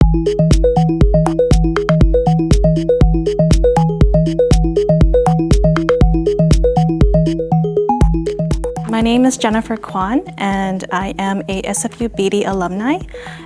My name is Jennifer Kwan, and I am a SFU Beedie alumni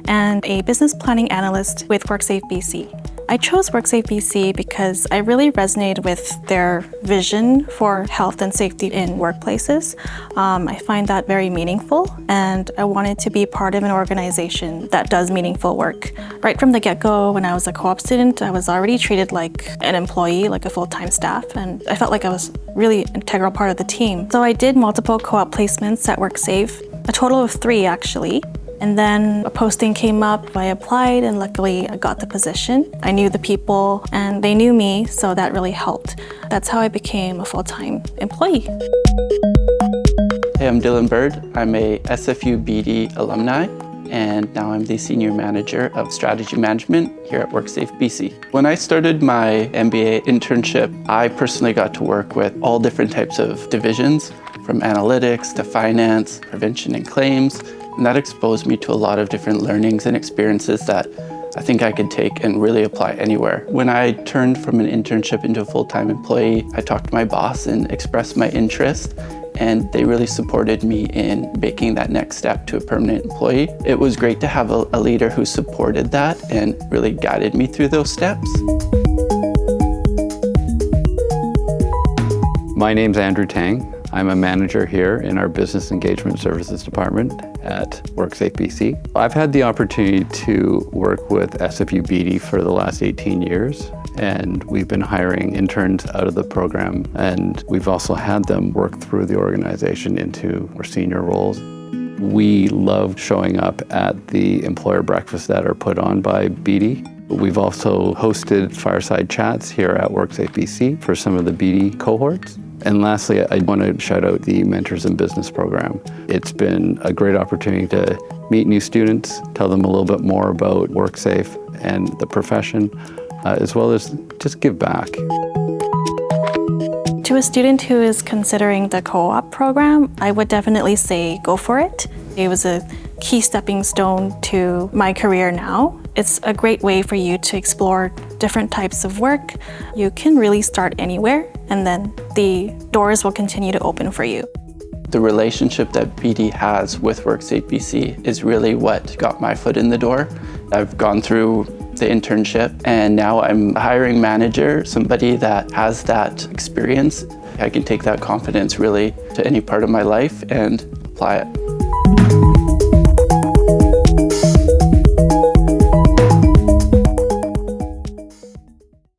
and a business planning analyst with WorkSafeBC. I chose WorkSafeBC because I really resonated with their vision for health and safety in workplaces. I find that very meaningful, and I wanted to be part of an organization that does meaningful work. Right from the get-go, when I was a co-op student, I was already treated like an employee, like a full-time staff, and I felt like I was really an integral part of the team. So I did multiple co-op placements at WorkSafe, a total of 3 actually. And then a posting came up, I applied, and luckily I got the position. I knew the people and they knew me, so that really helped. That's how I became a full-time employee. Hey, I'm Dylan Bird. I'm a SFU Beedie alumni, and now I'm the Senior Manager of Strategy Management here at WorkSafeBC. When I started my MBA internship, I personally got to work with all different types of divisions, from analytics to finance, prevention and claims, and that exposed me to a lot of different learnings and experiences that I think I could take and really apply anywhere. When I turned from an internship into a full-time employee, I talked to my boss and expressed my interest, and they really supported me in making that next step to a permanent employee. It was great to have a leader who supported that and really guided me through those steps. My name's Andrew Tang. I'm a manager here in our Business Engagement Services Department at WorkSafeBC. I've had the opportunity to work with SFU Beedie for the last 18 years, and we've been hiring interns out of the program, and we've also had them work through the organization into more senior roles. We love showing up at the employer breakfasts that are put on by Beedie. We've also hosted fireside chats here at WorkSafeBC for some of the Beedie cohorts. And lastly, I want to shout out the Mentors in Business program. It's been a great opportunity to meet new students, tell them a little bit more about WorkSafe and the profession, as well as just give back. To a student who is considering the co-op program, I would definitely say go for it. It was a key stepping stone to my career now. It's a great way for you to explore different types of work. You can really start anywhere, and then the doors will continue to open for you. The relationship that Beedie has with WorkSafeBC is really what got my foot in the door. I've gone through the internship, and now I'm a hiring manager, somebody that has that experience. I can take that confidence really to any part of my life and apply it.